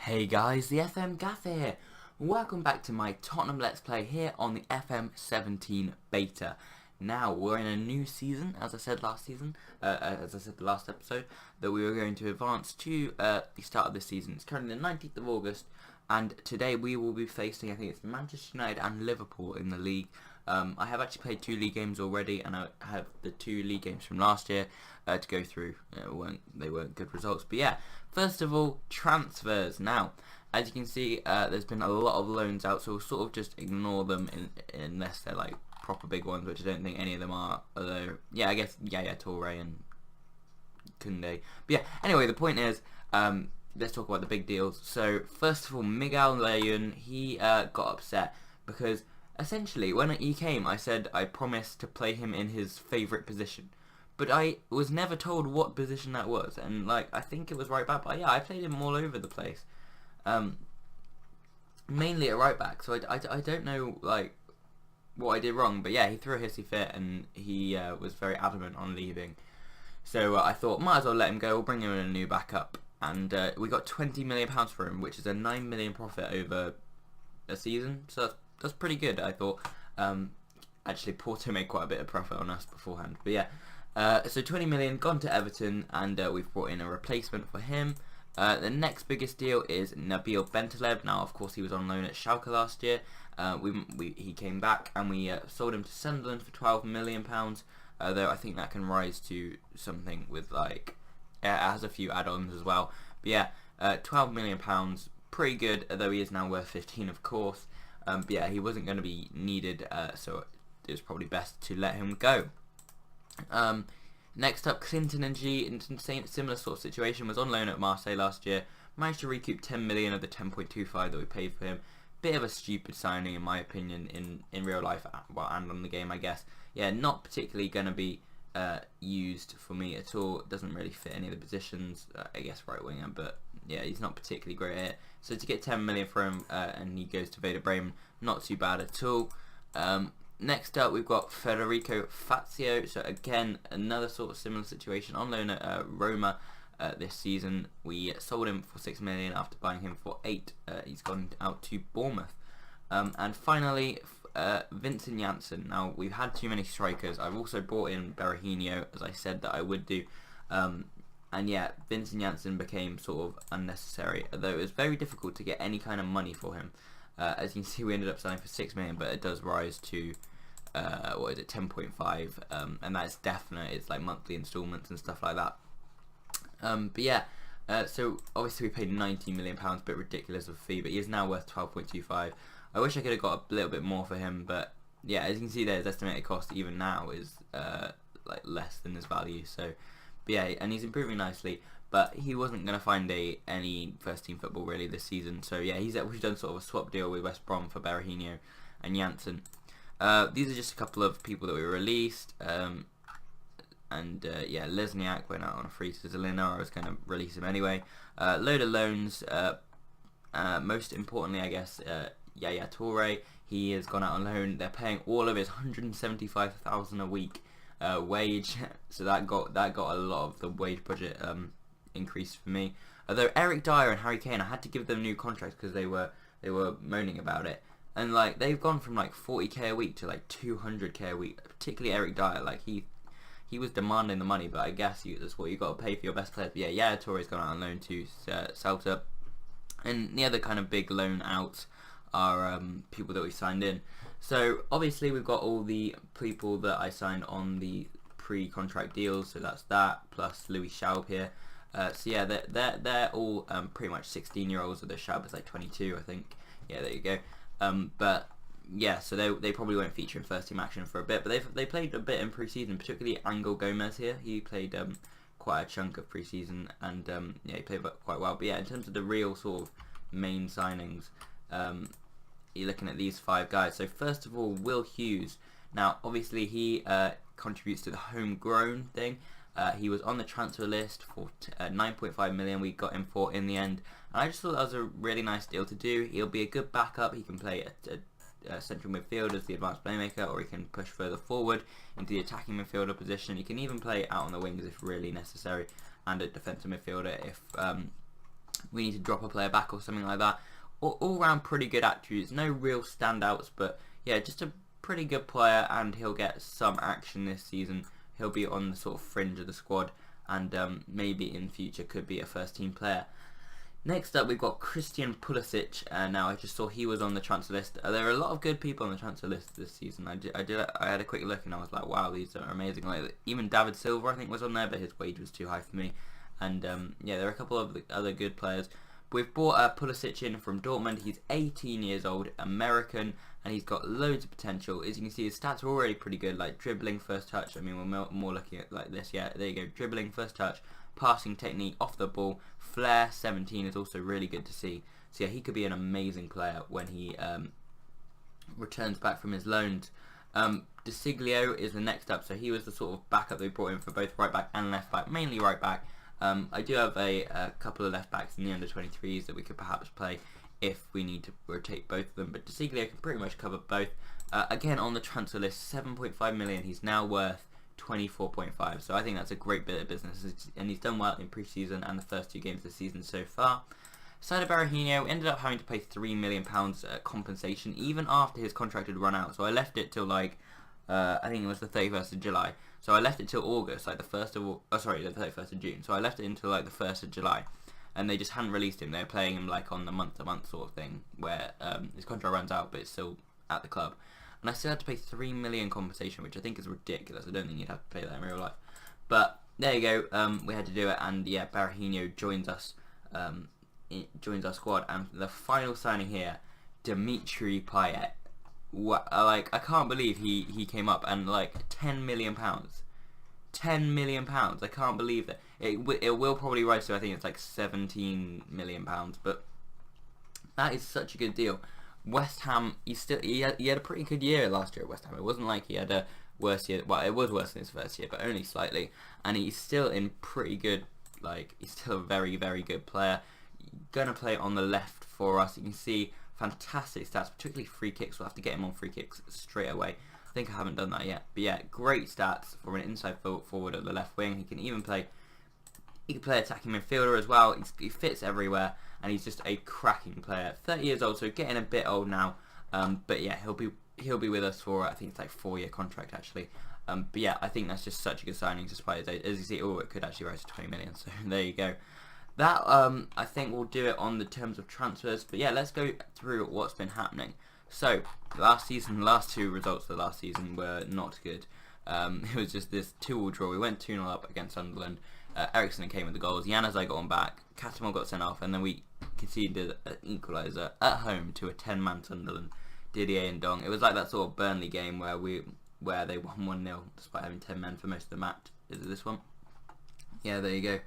Hey guys, the FM Gaffer here. Welcome back to my Tottenham Let's Play here on the FM17 beta. Now, we're in a new season, as I said last season, as I said the last episode, that we were going to advance to the start of this season. It's currently the 19th of August, and today we will be facing, I think it's Manchester United and Liverpool in the league. I have actually played 2 league games already, and I have the 2 league games from last year to go through. They weren't good results, but yeah. First of all, transfers. Now, as you can see, there's been a lot of loans out, so we'll sort of just ignore them unless they're like proper big ones, which I don't think any of them are. Although, yeah, I guess Toure and Kunde. But yeah, anyway, the point is, let's talk about the big deals. So first of all, Miguel Leon, he got upset because essentially when he came, I said I promised to play him in his favourite position. But I was never told what position that was, and like I think it was right back. But yeah, I played him all over the place, mainly at right back. So I don't know like what I did wrong. But yeah, he threw a hissy fit, and he was very adamant on leaving. So I thought might as well let him go. We'll bring him in a new backup, and we got £20 million for him, which is a £9 million profit over a season. So that's pretty good, I thought. Actually, Porto made quite a bit of profit on us beforehand, but yeah. So 20 million gone to Everton, and we've brought in a replacement for him. The next biggest deal is Nabil Bentaleb. Now, of course, he was on loan at Schalke last year. He came back, and we sold him to Sunderland for £12 million. Though I think that can rise to something with like it has a few add-ons as well. But yeah, £12 million, pretty good. Though he is now worth 15, of course. But yeah, he wasn't going to be needed, so it was probably best to let him go. Next up, Clinton and G, in similar sort of situation, was on loan at Marseille last year, managed to recoup 10 million of the 10.25 that we paid for him. Bit of a stupid signing in my opinion in real life, well, and on the game, I guess. Yeah, not particularly going to be used for me at all. Doesn't really fit any of the positions, I guess right winger, but yeah, he's not particularly great at it. So to get 10 million for him and he goes to Werder Bremen, not too bad at all. Next up, we've got Federico Fazio. So again, another sort of similar situation on loan at Roma this season. We sold him for 6 million after buying him for 8. He's gone out to Bournemouth. And finally, Vincent Janssen. Now, we've had too many strikers. I've also brought in Berahino, as I said that I would do. And yeah, Vincent Janssen became sort of unnecessary, although it was very difficult to get any kind of money for him. As you can see, we ended up selling for 6 million, but it does rise to 10.5, and that's definite. It's like monthly installments and stuff like that. But yeah, so obviously we paid £19 million, a bit ridiculous of a fee, but he is now worth 12.25. I wish I could have got a little bit more for him, but yeah, as you can see there, his estimated cost even now is like less than his value. So, but yeah, and he's improving nicely. But he wasn't going to find any first team football really this season. So yeah, we've done sort of a swap deal with West Brom for Berahino and Janssen. These are just a couple of people that we released. Yeah, Lesniak went out on a free to Zelina. I was going to release him anyway. Load of loans. Most importantly, I guess, Yaya Toure. He has gone out on loan. They're paying all of his $175,000 a week wage. So that got a lot of the wage budget increase for me. Although Eric Dyer and Harry Kane, I had to give them new contracts because they were moaning about it, and like they've gone from like 40k a week to like 200k a week. Particularly Eric Dyer, like he was demanding the money, but I guess that's what you got to pay for your best players. But yeah, Yaya Toure's gone out on loan to Celta, and the other kind of big loan outs are people that we signed in. So obviously we've got all the people that I signed on the pre-contract deals. So that's that plus Louis Schaub here. So yeah, they're all pretty much 16-year-olds, although Schaub is like 22, I think. Yeah, there you go. But yeah, so they probably won't feature in first team action for a bit, but they played a bit in pre-season, particularly Angel Gomez here. He played quite a chunk of pre-season, and yeah, he played quite well. But yeah, in terms of the real sort of main signings, you're looking at these 5 guys. So first of all, Will Hughes. Now, obviously he contributes to the homegrown thing. He was on the transfer list for 9.5 million. We got him for in the end, and I just thought that was a really nice deal to do. He'll be a good backup. He can play a central midfield as the advanced playmaker, or he can push further forward into the attacking midfielder position. He can even play out on the wings if really necessary, and a defensive midfielder if we need to drop a player back or something like that. All round pretty good attributes, no real standouts, but yeah, just a pretty good player, and he'll get some action this season. He'll be on the sort of fringe of the squad, and maybe in future could be a first team player. Next up, we've got Christian Pulisic. Now, I just saw he was on the transfer list. There are a lot of good people on the transfer list this season. I had a quick look and I was like, wow, these are amazing. Like even David Silva, I think, was on there, but his wage was too high for me. And yeah, there are a couple of other good players. We've brought Pulisic in from Dortmund. He's 18 years old, American, and he's got loads of potential. As you can see, his stats are already pretty good, like dribbling, first touch. I mean, we're more looking at like this. Yeah, there you go, dribbling, first touch, passing technique, off the ball, flair, 17 is also really good to see. So yeah, he could be an amazing player when he returns back from his loans. De Siglio is the next up, so he was the sort of backup they brought in for both right back and left back, mainly right back. I do have a couple of left backs in the under 23s that we could perhaps play if we need to rotate both of them, but De Siglio can pretty much cover both. Again, on the transfer list, 7.5 million, he's now worth 24.5, so I think that's a great bit of business, and he's done well in pre-season and the first 2 games of the season so far. Side of Berahino ended up having to pay £3 million compensation even after his contract had run out, so I left it till like I think it was the 31st of July. So I left it till August, like the 31st of June. So I left it until like the 1st of July, and they just hadn't released him. They were playing him like on the month-to-month sort of thing, where his contract runs out, but it's still at the club. And I still had to pay $3 million compensation, which I think is ridiculous. I don't think you'd have to pay that in real life. But there you go. We had to do it, and yeah, Berahino joins us, joins our squad. And the final signing here, Dimitri Payet. Like, I can't believe he came up, and like £10 million. £10 million. I can't believe that. It will probably rise to, I think it's like £17 million, but that is such a good deal. West Ham, he had a pretty good year last year at West Ham. It wasn't like he had a worse year. Well, it was worse than his first year, but only slightly. And he's still in pretty good, like, he's still a very, very good player. Gonna play on the left for us. You can see fantastic stats, particularly free kicks. We'll have to get him on free kicks straight away. I think I haven't done that yet, but yeah, great stats for an inside forward at the left wing. He can even play. He can play attacking midfielder as well. He fits everywhere, and he's just a cracking player. 30 years old, so getting a bit old now. But yeah, he'll be with us for, I think it's like 4-year contract actually. But yeah, I think that's just such a good signing despite his age. As you see, it could actually rise to 20 million. So there you go. That I think we'll do it on the terms of transfers. But yeah, let's go through what's been happening. So last 2 results of the last season were not good. It was just this 2-2 draw. We went 2-0 up against Sunderland. Eriksson came with the goals. Januzaj got on back. Catamol got sent off, and then we conceded an equaliser at home to a 10-man Sunderland. Didier and Dong. It was like that sort of Burnley game where they won 1-0 despite having 10 men for most of the match. Is it this one? Yeah, there you go.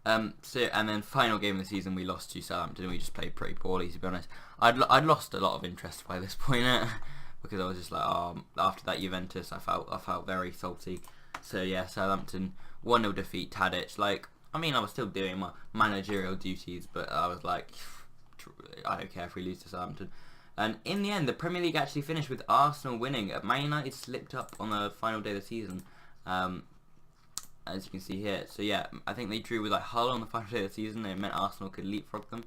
And then final game of the season we lost to Southampton. We just played pretty poorly, to be honest. I'd lost a lot of interest by this point because I was just like, after that Juventus, I felt very salty. So yeah, Southampton 1-0 defeat. Tadic. Like, I mean, I was still doing my managerial duties, but I was like, I don't care if we lose to Southampton. And in the end, the Premier League actually finished with Arsenal winning. Man United slipped up on the final day of the season. As you can see here. So yeah, I think they drew with like Hull on the final day of the season. It meant Arsenal could leapfrog them,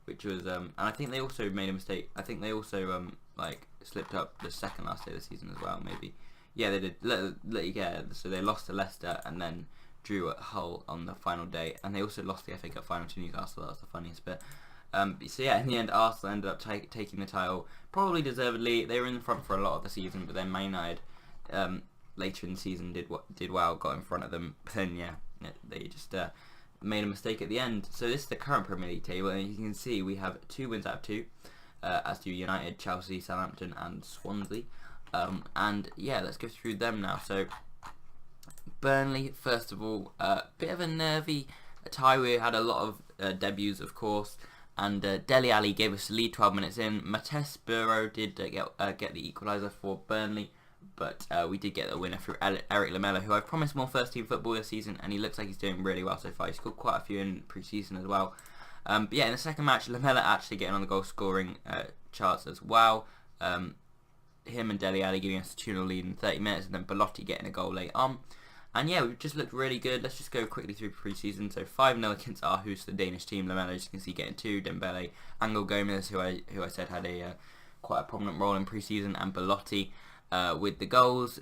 which was and I think they also made a mistake. I think they also like slipped up the second last day of the season as well. Maybe, yeah, they did. So they lost to Leicester and then drew at Hull on the final day, and they also lost the FA Cup final to Newcastle. That was the funniest bit. So yeah, in the end, Arsenal ended up taking the title, probably deservedly. They were in the front for a lot of the season, but then Man United later in the season did well, got in front of them, but then yeah, they just made a mistake at the end. So this is the current Premier League table, and you can see we have 2 wins out of 2, as do United, Chelsea, Southampton and Swansea. And yeah, let's go through them now. So Burnley, first of all, bit of a nervy tie. We had a lot of debuts, of course, and Dele Alli gave us the lead 12 minutes in. Matej Burrow did get the equaliser for Burnley, but we did get the winner through Eric Lamela, who I've promised more first-team football this season, and he looks like he's doing really well so far. He scored quite a few in pre-season as well. But yeah, in the second match, Lamela actually getting on the goal-scoring charts as well. Him and Dele Alli giving us a 2-0 lead in 30 minutes, and then Belotti getting a goal late on. And yeah, we've just looked really good. Let's just go quickly through pre-season. So 5-0 against Aarhus, the Danish team. Lamela, as you can see, getting 2. Dembele, Angel Gomez, who I said had a quite a prominent role in pre-season, and Belotti with the goals.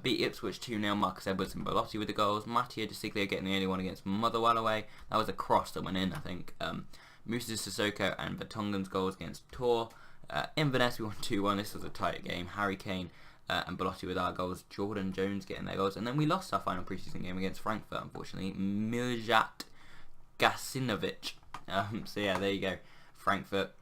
Beat Ipswich 2-0. Marcus Edwards and Belotti with the goals. Mattia Desiglio getting the only one against Motherwell away. That was a cross that went in, I think. Musa Sissoko and Vertonghen's goals against Tor. Inverness, we won 2-1. This was a tight game. Harry Kane and Belotti with our goals. Jordan Jones getting their goals. And then we lost our final preseason game against Frankfurt, unfortunately. Miljat Gasinovic. So yeah, there you go. Frankfurt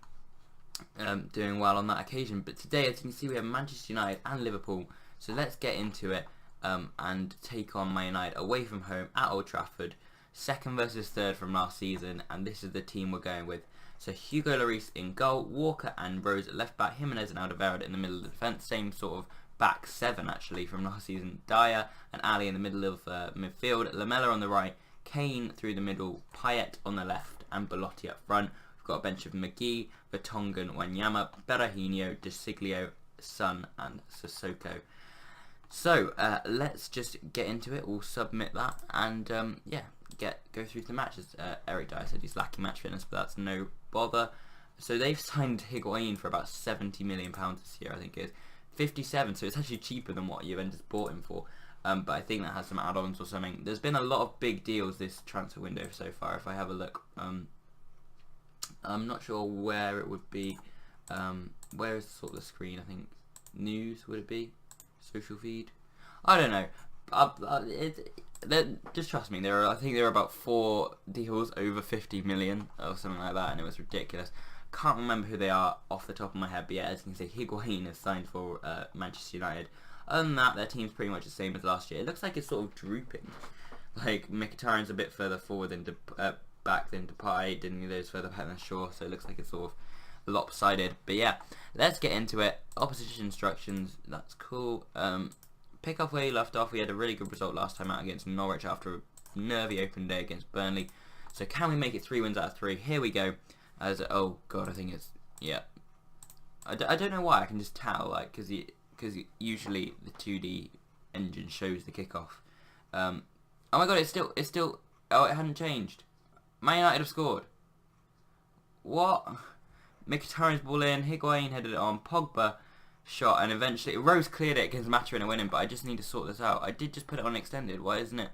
doing well on that occasion. But today, as you can see, we have Manchester United and Liverpool. So let's get into it and take on Man United away from home at Old Trafford. 2nd versus 3rd from last season. And this is the team we're going with. So Hugo Lloris in goal, Walker and Rose at left back, Jimenez and Alderweireld in the middle of the defence. Same sort of back 7 actually from last season. Dyer and Ali in the middle of midfield. Lamela on the right, Kane through the middle, Payet on the left and Belotti up front. We've got a bench of McGee, Vertonghen, Wanyama, Berahino, Desiglio, Son and Sissoko. So let's just get into it. We'll submit that and yeah, go through the matches. Eric Dyer said he's lacking match fitness, but that's no bother. So they've signed Higuain for about £70 million this year, I think it is. 57, so it's actually cheaper than what Juventus bought him for. But I think that has some add-ons or something. There's been a lot of big deals this transfer window so far. If I have a look, I'm not sure where it would be. Where is sort of the screen? I think news, would it be? Social feed? I don't know. Just trust me. I think there are about 4 deals over 50 million or something like that, and it was ridiculous. Can't remember who they are off the top of my head, but yeah, as you can see, Higuain is signed for Manchester United. Other than that, their team's pretty much the same as last year. It looks like it's sort of drooping. Like Mkhitaryan's a bit further forward than back than Depay. Denilo's further back than Shaw, so it looks like it's sort of lopsided. But yeah, let's get into it. Opposition instructions. That's cool. Pick up where you left off. We had a really good result last time out against Norwich after a nervy open day against Burnley. So can we make it 3 wins out of 3? Here we go. Oh god, I think it's, yeah. I don't know why. I can just tell, like, because usually the 2D engine shows the kickoff. Oh my god, it's still. Oh, it hadn't changed. Man United have scored. What? Mkhitaryan's ball in. Higuain headed it on. Pogba shot, and eventually Rose cleared it against Maturin and winning. But I just need to sort this out. I did just put it on extended. Why isn't it?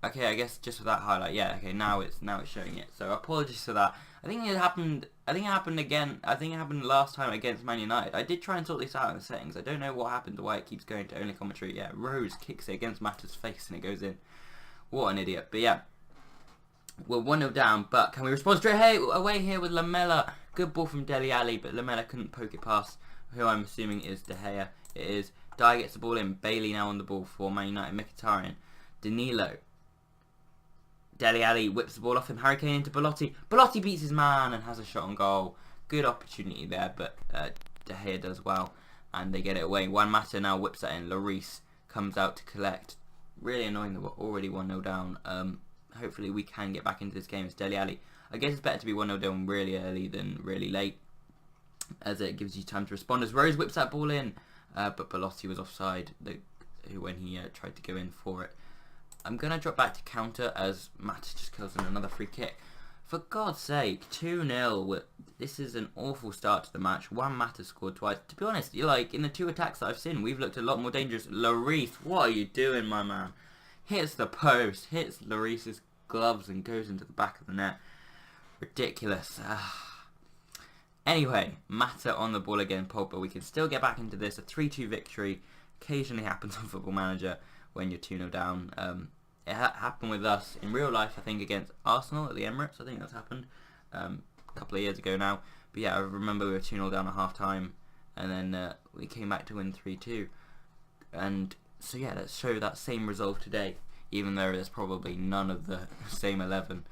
Okay, I guess just for that highlight. Yeah. Okay, now it's showing it. So apologies for that. I think it happened again. I think it happened last time against Man United. I did try and sort this out in the settings. I don't know what happened. Why it keeps going to only commentary. Yeah, Rose kicks it against Mata's face and it goes in. What an idiot. But yeah. We're 1-0 down, but can we respond straight away here with Lamela? Good ball from Dele Alli, but Lamela couldn't poke it past who I'm assuming is De Gea. It is. Dyer gets the ball in. Bailey now on the ball for Man United. Mkhitaryan. Danilo. Dele Alli whips the ball off him. Harry Kane into Belotti. Belotti beats his man and has a shot on goal. Good opportunity there, but De Gea does well. And they get it away. Juan Mata now whips that in. Lloris comes out to collect. Really annoying that we're already 1-0 down. Hopefully we can get back into this game. It's Dele Alli. I guess it's better to be 1-0 down really early than really late, as it gives you time to respond. As Rose whips that ball in, but Belotti was offside when he tried to go in for it. I'm going to drop back to counter as Matt just kills in another free kick. For God's sake, 2-0. This is an awful start to the match. Juan Mata scored twice. To be honest, like in the 2 attacks that I've seen, we've looked a lot more dangerous. Lloris, what are you doing, my man? Hits the post, hits Lloris's gloves and goes into the back of the net. Ridiculous. Anyway, Mata on the ball again, Pogba. We can still get back into this. A 3-2 victory occasionally happens on Football Manager when you're 2-0 down. It happened with us in real life, I think, against Arsenal at the Emirates. I think that's happened a couple of years ago now. But yeah, I remember we were 2-0 down at half time, and then we came back to win 3-2. And so yeah, let's show that same resolve today, even though there's probably none of the same 11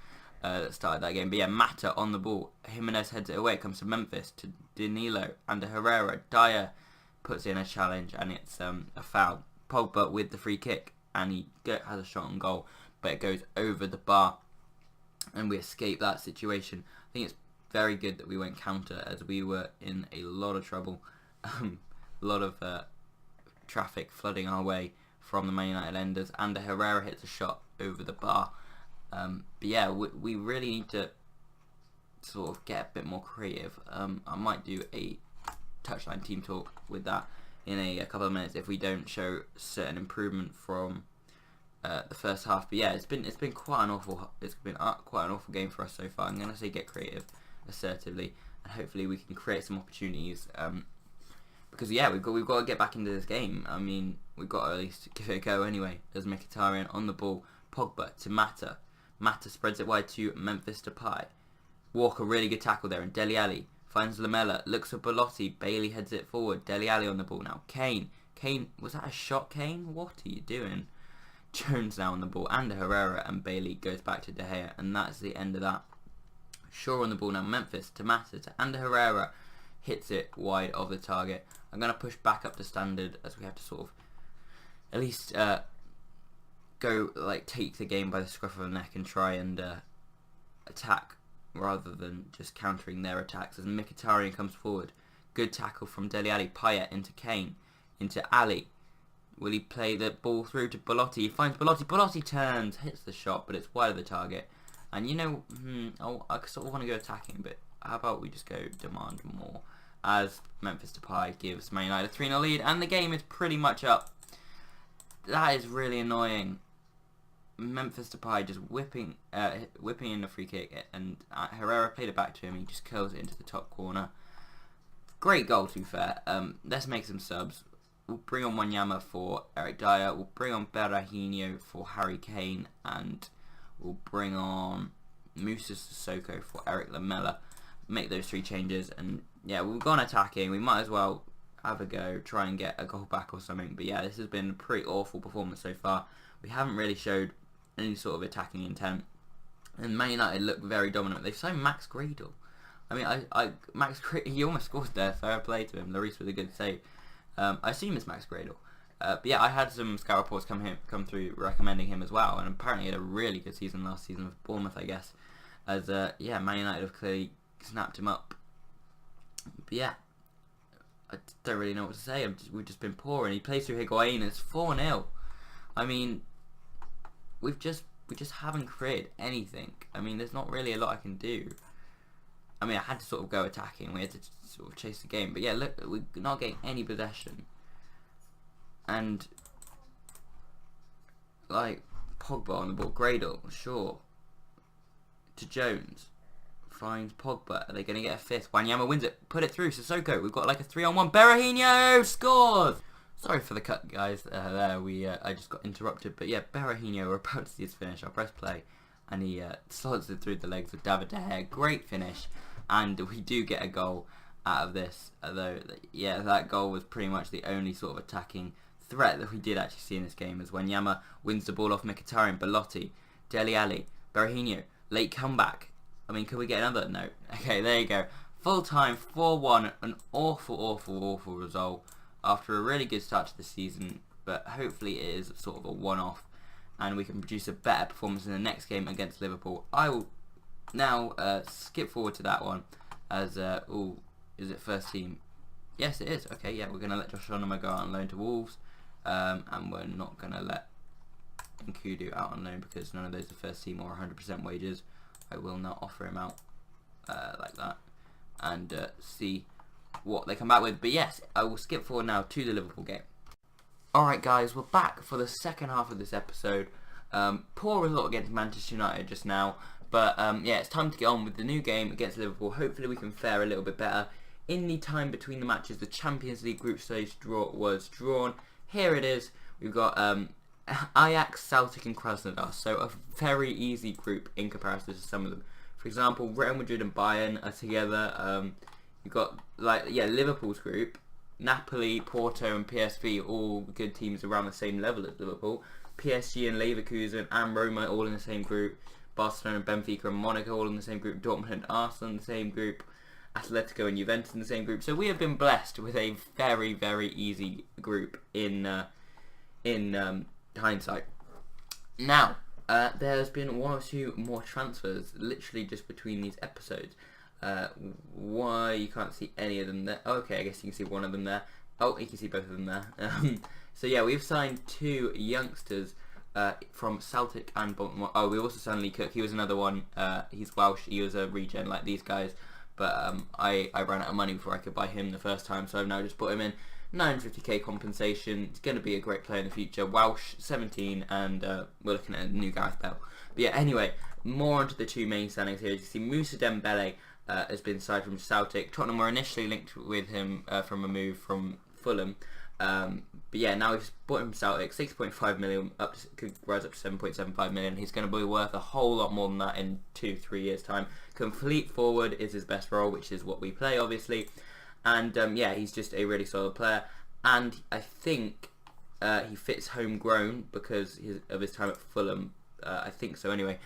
that started that game. But yeah, Mata on the ball. Jimenez heads it away. It comes to Memphis, to Danilo, and to Herrera. Dyer puts in a challenge, and it's a foul. Pogba with the free kick, and he has a shot on goal, but it goes over the bar, and we escape that situation. I think it's very good that we went counter, as we were in a lot of trouble. A lot of traffic flooding our way from the Man United enders, and Herrera hits a shot over the bar. But yeah, we really need to sort of get a bit more creative. I might do a touchline team talk with that in a couple of minutes if we don't show certain improvement from the first half. But yeah, it's been quite an awful game for us so far. I'm gonna say get creative, assertively, and hopefully we can create some opportunities. Because yeah, we've got to get back into this game. I mean, we've got to at least give it a go anyway. There's Mkhitaryan on the ball, Pogba to Mata. Mata spreads it wide to Memphis Depay. Walker, really good tackle there, and Dele Alli finds Lamela, looks for Belotti, Bailey heads it forward, Dele Alli on the ball now. Kane, was that a shot, Kane? What are you doing? Jones now on the ball, and Herrera, and Bailey goes back to De Gea, and that's the end of that. Shaw on the ball now, Memphis to Mata, to Ander Herrera, hits it wide of the target. I'm going to push back up to standard as we have to sort of at least go, like, take the game by the scruff of the neck and try and attack rather than just countering their attacks. As Mkhitaryan comes forward, good tackle from Dele Alli, Payet into Kane, into Ali. Will he play the ball through to Belotti? He finds Belotti. Belotti turns, hits the shot, but it's wide of the target. And you know, I sort of want to go attacking, but how about we just go demand more? As Memphis Depay gives Man United a 3-0 lead, and the game is pretty much up. That is really annoying. Memphis Depay just whipping in the free kick, and Herrera played it back to him. He just curls it into the top corner. Great goal, to be fair. Let's make some subs. We'll bring on Wanyama for Eric Dyer. We'll bring on Berahino for Harry Kane, and we'll bring on Moussa Sissoko for Eric Lamela. Make those 3 changes, and yeah, we've gone attacking. We might as well have a go, try and get a goal back or something. But yeah, this has been a pretty awful performance so far. We haven't really showed any sort of attacking intent, and Man United look very dominant. They've signed Max Gradel. I mean, Max Gradel, he almost scored there. Fair play to him. Lloris with a good save. I assume it's Max Gradel. But yeah, I had some scout reports come through recommending him as well, and apparently he had a really good season last season with Bournemouth, I guess. As yeah, Man United have clearly snapped him up. But yeah, I don't really know what to say. We've just been poor, and he plays through Higuain. It's 4-0. I mean, we just haven't created anything. I mean, there's not really a lot I can do. I mean, I had to sort of go attacking. We had to sort of chase the game. But yeah, look, we're not getting any possession. And, like, Pogba on the ball. Gradle, sure. To Jones. Finds Pogba. Are they going to get a fifth? Wanyama wins it. Put it through. Sissoko. We've got like a 3-on-1. Berahino scores! Sorry for the cut, guys. There, I just got interrupted. But yeah, Berahino, we're about to see his finish. I'll press play. And he slots it through the legs of David De Gea. Great finish. And we do get a goal out of this. Although, yeah, that goal was pretty much the only sort of attacking threat that we did actually see in this game. As Wanyama wins the ball off Mkhitaryan, Belotti, Dele Alli, Berahino. Late comeback. I mean, could we get another? No. Okay, there you go. Full time, 4-1. An awful, awful, awful result after a really good start to the season. But hopefully it is sort of a one-off, and we can produce a better performance in the next game against Liverpool. I will now skip forward to that one as, is it first team? Yes, it is. Okay, yeah, we're going to let Josh Onoma go out on loan to Wolves, and we're not going to let Nkudu out on loan because none of those are first team or 100% wages. I will not offer him out like that and see what they come back with. But yes, I will skip forward now to the Liverpool game. Alright guys, we're back for the second half of this episode. Poor result against Manchester United just now, but yeah, it's time to get on with the new game against Liverpool. Hopefully we can fare a little bit better. In the time between the matches, the Champions League group stage draw was drawn. Here it is. We've got Ajax, Celtic and Krasnodar, so a very easy group in comparison to some of them. For example, Real Madrid and Bayern are together. You've got, like, yeah, Liverpool's group. Napoli, Porto and PSV, all good teams around the same level as Liverpool. PSG and Leverkusen and Roma all in the same group. Barcelona and Benfica and Monaco all in the same group. Dortmund and Arsenal in the same group. Atletico and Juventus in the same group. So we have been blessed with a very, very easy group in hindsight. Now, there's been one or two more transfers literally just between these episodes. Why you can't see any of them there? Okay, I guess you can see one of them there. Oh, you can see both of them there. So yeah, we've signed 2 youngsters from Celtic and Baltimore. Oh, we also signed Lee Cook. He was another one. He's Welsh. He was a regen like these guys. But I ran out of money before I could buy him the first time, so I've now just put him in. 950k compensation. He's going to be a great player in the future. Welsh, 17, and we're looking at a new Gareth Bale. But yeah, anyway, more onto the 2 main signings here. As you see, Moussa Dembele has been signed from Celtic. Tottenham were initially linked with him from a move from Fulham. But yeah, now we've bought him Celtic, 6.5 million, could rise up to 7.75 million. He's going to be worth a whole lot more than that in 2-3 years' time. Complete forward is his best role, which is what we play, obviously. And yeah, he's just a really solid player. And I think he fits homegrown because of his time at Fulham. I think so anyway.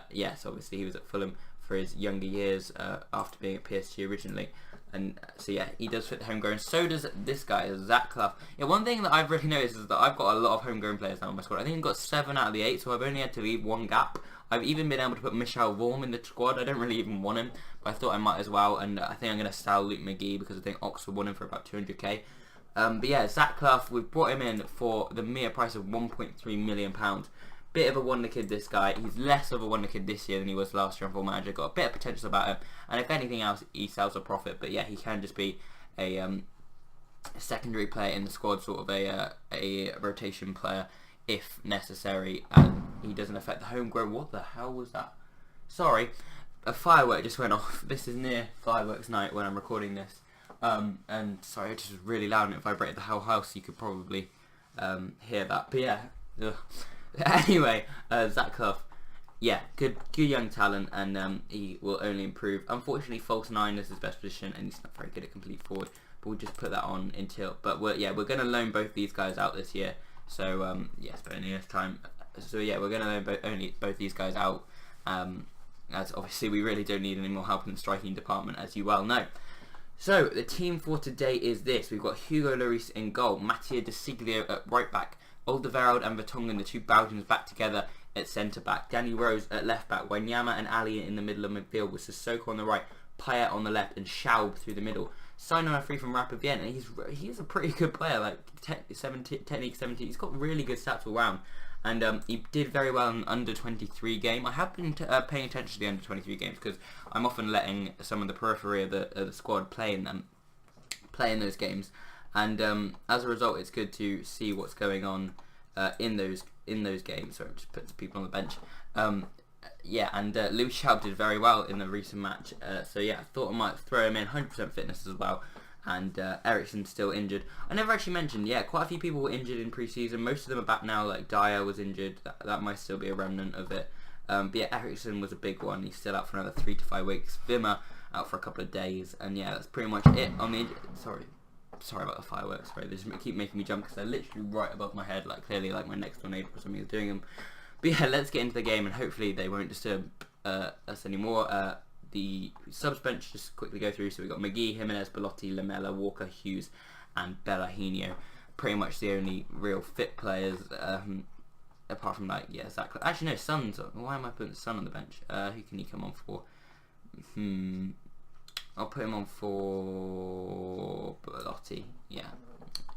Yes, obviously he was at Fulham for his younger years after being at PSG originally. And so yeah, he does fit the homegrown. So does this guy, Zach Clough. Yeah, one thing that I've really noticed is that I've got a lot of homegrown players now in my squad. I think I've got 7 out of the 8, so I've only had to leave 1 gap. I've even been able to put Michel Vorm in the squad. I don't really even want him, but I thought I might as well. And I think I'm going to sell Luke McGee because I think Oxford won him for about 200k. But yeah, Zach Clough, we've brought him in for the mere price of £1.3 million. Bit of a wonder kid, this guy. He's less of a wonder kid this year than he was last year on Full Manager. Got a bit of potential about him, and if anything else, he sells a profit. But yeah, he can just be a secondary player in the squad, sort of a rotation player if necessary, and he doesn't affect the homegrown. What the hell was that? Sorry, a firework just went off. This is near fireworks night when I'm recording this, and sorry, it just was really loud and it vibrated the whole house. You could probably hear that, but yeah. Ugh. Anyway, Zach Clough, yeah, good young talent, and he will only improve. Unfortunately, false 9 is his best position, and he's not very good at complete forward. But we'll just put that on until. But we're going to loan both these guys out this year. So yes, but in a year's time. So yeah, we're going to loan both these guys out. As obviously we really don't need any more help in the striking department, as you well know. So the team for today is this: we've got Hugo Lloris in goal, Mattia De Siglio at right back, Alderweireld and Vertonghen, the 2 Belgians, back together at centre back, Danny Rose at left back, Wanyama and Ali in the middle of midfield, with Sissoko on the right, Payet on the left, and Schaub through the middle. Signed on a free from Rapid Vienna. He's a pretty good player, like technique 70. He's got really good stats all round, and he did very well in under 23 game. I have been paying attention to the under 23 games because I'm often letting some of the periphery of the squad play in those games. And as a result, it's good to see what's going on in those games. Sorry, just put some people on the bench. Yeah, and Louis Schaub did very well in the recent match. So yeah, I thought I might throw him in 100% fitness as well. And Eriksen's still injured. I never actually mentioned, yeah, quite a few people were injured in pre-season. Most of them are back now. Like Dyer was injured. That might still be a remnant of it. But yeah, Eriksen was a big one. He's still out for another 3 to 5 weeks. Wimmer out for a couple of days. And yeah, that's pretty much it on the Sorry about the fireworks. Sorry, they just keep making me jump because they're literally right above my head. Like clearly, like my next door neighbour or something is doing them. But yeah, let's get into the game, and hopefully they won't disturb us anymore. The subs bench, just quickly go through. So we've got McGee, Jimenez, Belotti, Lamela, Walker, Hughes, and Bellahino. Pretty much the only real fit players, apart from like, yeah, Zach. Actually, no, Son's. Why am I putting Son on the bench? Who can he come on for? I'll put him on for Belotti, yeah,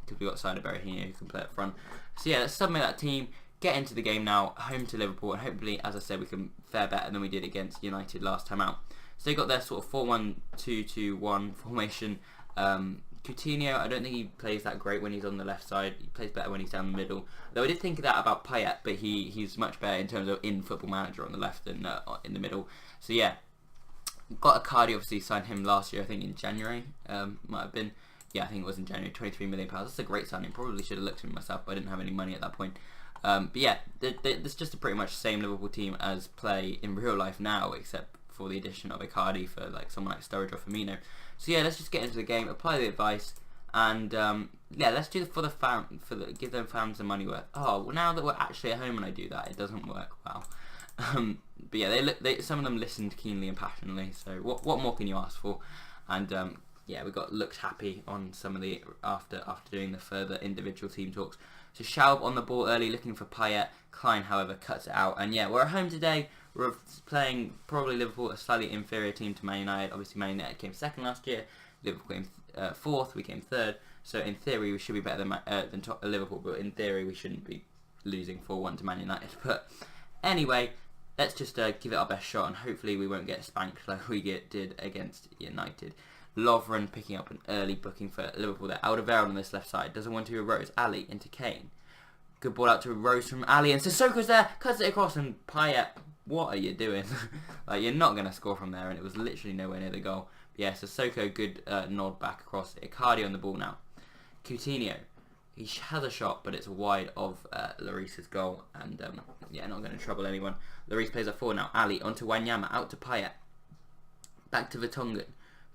because we've got Sider Berahino who can play up front. So yeah, let's submit that team, get into the game now, home to Liverpool, and hopefully, as I said, we can fare better than we did against United last time out. So they got their sort of 4-1-2-2-1 formation. Coutinho, I don't think he plays that great when he's on the left side. He plays better when he's down the middle. Though I did think of that about Payet, but he's much better in terms of in Football Manager on the left than in the middle. So yeah. Got Icardi, obviously signed him last year, I think in January, might have been. Yeah, I think it was in January, £23 million. That's a great signing. Probably should have looked at it myself, but I didn't have any money at that point. But yeah, it's just a pretty much same Liverpool team as play in real life now, except for the addition of Icardi for like someone like Sturridge or Firmino. So yeah, let's just get into the game, apply the advice, and yeah, let's do give them fans the money worth. Oh, well, now that we're actually at home and I do that, it doesn't work well. But yeah, some of them listened keenly and passionately. So what more can you ask for? And yeah, we looked happy on some of the after doing the further individual team talks. So Schaub on the ball early, looking for Payet. Klein, however, cuts it out. And yeah, we're at home today. We're playing probably Liverpool, a slightly inferior team to Man United. Obviously, Man United came second last year, Liverpool came 4th, we came 3rd. So in theory, we should be better than Liverpool, but in theory, we shouldn't be losing 4-1 to Man United. But anyway, let's just give it our best shot, and hopefully we won't get spanked like we did against United. Lovren picking up an early booking for Liverpool there. Alderweireld on this left side. Doesn't want to Rose. Ali into Kane. Good ball out to Rose from Ali, and Sissoko's there. Cuts it across, and Payet, what are you doing? Like, you're not going to score from there, and it was literally nowhere near the goal. But yeah, Sissoko, good nod back across. Icardi on the ball now. Coutinho. He has a shot, but it's wide of Lloris's goal, and yeah, not going to trouble anyone. Lloris plays up forward now. Ali onto Wanyama, out to Payet. Back to Vertonghen.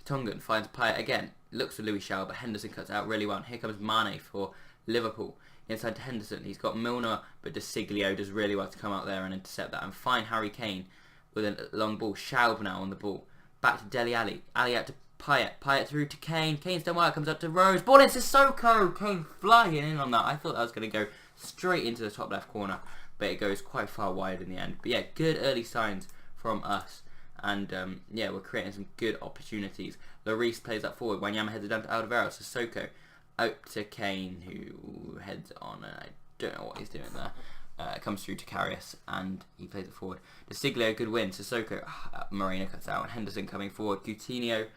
Vertonghen finds Payet again. Looks for Louis Shaw, but Henderson cuts out really well. And here comes Mane for Liverpool. Inside to Henderson. He's got Milner, but De Siglio does really well to come out there and intercept that. And find Harry Kane with a long ball. Schaub now on the ball. Back to Dele Alli. Ali out to Payet. Payet through to Kane. Kane's done well. Comes up to Rose. Ball in Sissoko. Kane flying in on that. I thought that was going to go straight into the top left corner, but it goes quite far wide in the end. But yeah, good early signs from us. And yeah, we're creating some good opportunities. Lloris plays that forward. Wanyama heads it down to Alderweireld. Sissoko out to Kane, who heads on. And I don't know what he's doing there. Comes through to Karius, and he plays it forward. De Siglio, good win. Sissoko, Moreno cuts out. And Henderson coming forward. Coutinho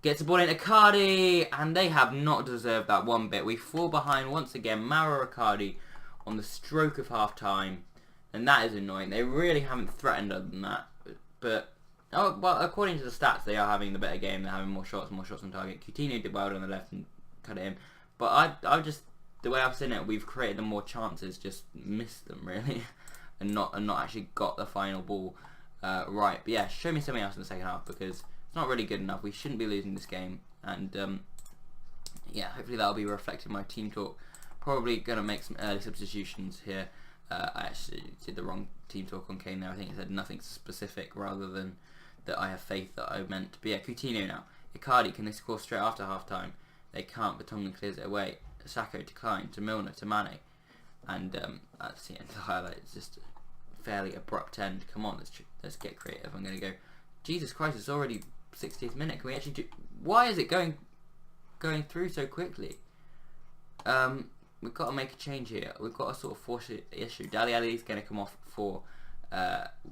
gets the ball into Icardi, and they have not deserved that one bit. We fall behind once again. Mauro Icardi on the stroke of half time, and that is annoying. They really haven't threatened other than that. But oh, well, according to the stats, they are having the better game. They're having more shots on target. Coutinho did well on the left and cut it in. But I just, the way I've seen it, we've created them more chances, just missed them really, and not actually got the final ball right. But yeah, show me something else in the second half, because it's not really good enough. We shouldn't be losing this game, and yeah, hopefully that'll be reflected in my team talk. Probably gonna make some early substitutions here. I actually did the wrong team talk on Kane there. I think it said nothing specific rather than that I have faith that I meant. But yeah, Coutinho now. Icardi, can they score straight after half time? They can't, but Tongan clears it away. Sacco declined to Milner to Mane. And that's the end of the highlight. It's just a fairly abrupt end. Come on, let's get creative. I'm going to go, Jesus Christ, it's already 60th minute. Can we actually do... Why is it going through so quickly? We've got to make a change here. We've got to sort of force the issue. Dele Alli is going to come off for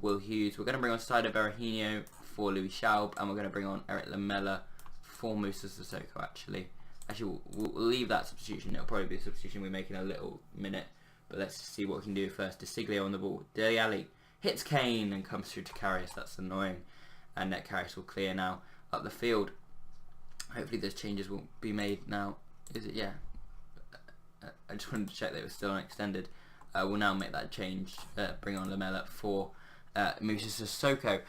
Will Hughes. We're going to bring on Saido Berahino for Louis Schaub, and we're going to bring on Eric Lamela for Moussa Sissoko. Actually, we'll leave that substitution. It'll probably be a substitution we make in a little minute, but let's see what we can do first. De Siglio on the ball. Dele Alli hits Kane and comes through to Karius. That's annoying, and that Karius will clear now up the field. Hopefully those changes will be made now. Is it? Yeah. I just wanted to check they were still unextended. We'll now make that change. Bring on Lamela for Moussa Sissoko.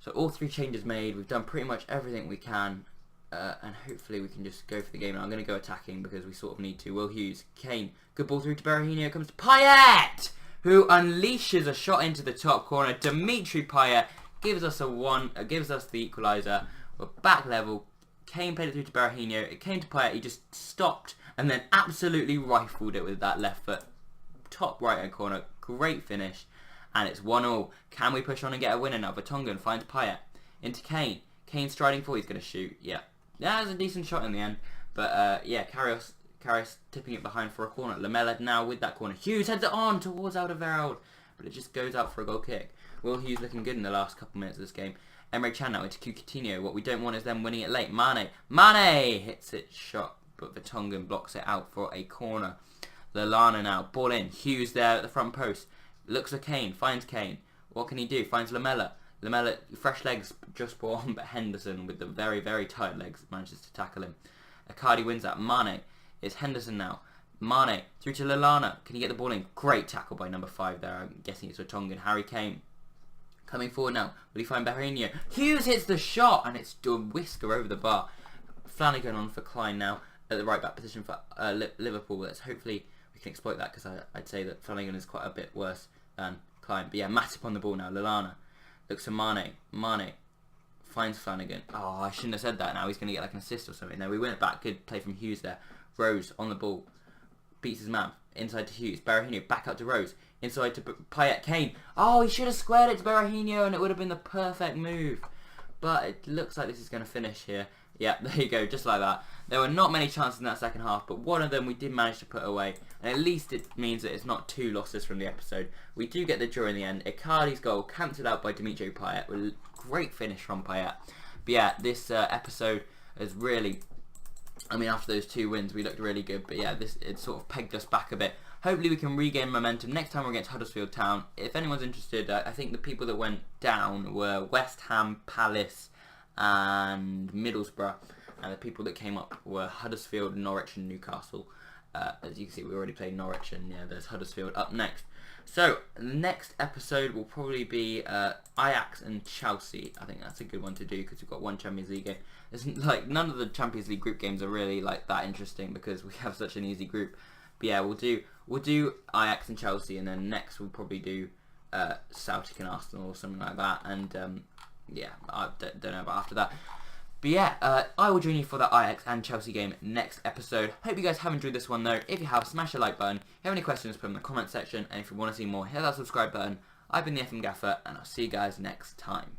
So all three changes made. We've done pretty much everything we can, and hopefully we can just go for the game. And I'm going to go attacking because we sort of need to. Will Hughes, Kane, good ball through to Berahino. Comes to Payet, who unleashes a shot into the top corner. Dimitri Payet gives us gives us the equaliser. We're back level. Kane played it through to Berahino. It came to Payet. He just stopped and then absolutely rifled it with that left foot. Top right hand corner. Great finish. And it's 1-1. Can we push on and get a winner now? Vertonghen finds Payet. Into Kane. Kane striding forward. He's going to shoot. Yeah. That was a decent shot in the end. But yeah, Karius tipping it behind for a corner. Lamela now with that corner. Hughes heads it on towards Alderweireld. But it just goes out for a goal kick. Will Hughes looking good in the last couple minutes of this game. Emre Can now into Coutinho. What we don't want is them winning it late. Mane hits it shot, but Vertonghen blocks it out for a corner. Lallana now, ball in. Hughes there at the front post. Looks at Kane, finds Kane. What can he do? Finds Lamela. Lamela, fresh legs just brought on, but Henderson with the very, very tight legs manages to tackle him. Icardi wins that. Mane. It's Henderson now. Mane through to Lallana. Can he get the ball in? Great tackle by number 5 there. I'm guessing it's Vertonghen. Harry Kane. Coming forward now. Will he find Berahino? Hughes hits the shot, and it's a whisker over the bar. Flanagan on for Klein now at the right back position for Liverpool. Let's hopefully we can exploit that, because I'd say that Flanagan is quite a bit worse than Klein. But yeah, Matip on the ball now. Lallana looks at Mane. Mane finds Flanagan. Oh, I shouldn't have said that. Now he's going to get like an assist or something. No, we win it back. Good play from Hughes there. Rose on the ball. Beats his man. Inside to Hughes. Berahino back out to Rose. Inside to Payet. Kane. Oh, he should have squared it to Berahino and it would have been the perfect move. but it looks like this is going to finish here. Yeah, there you go, just like that. There were not many chances in that second half, but one of them we did manage to put away, and at least it means that it's not 2 losses from the episode. We do get the draw in the end. Icardi's goal cancelled out by Dimitri Payet, with a great finish from Payet. But yeah, this episode has really, I mean, after those 2 wins, we looked really good, but yeah, it sort of pegged us back a bit. Hopefully we can regain momentum. Next time we're against Huddersfield Town. If anyone's interested, I think the people that went down were West Ham, Palace, and Middlesbrough, and the people that came up were Huddersfield, Norwich and Newcastle. As you can see, we already played Norwich, and yeah, there's Huddersfield up next. So the next episode will probably be Ajax and Chelsea. I think that's a good one to do because we've got 1 Champions League game. It's like none of the Champions League group games are really like that interesting because we have such an easy group. But yeah, we'll do Ajax and Chelsea, and then next we'll probably do Celtic and Arsenal or something like that. And yeah, I don't know about after that. But yeah, I will join you for the Ajax and Chelsea game next episode. Hope you guys have enjoyed this one though. If you have, smash the like button. If you have any questions, put them in the comment section. And if you want to see more, hit that subscribe button. I've been the FM Gaffer, and I'll see you guys next time.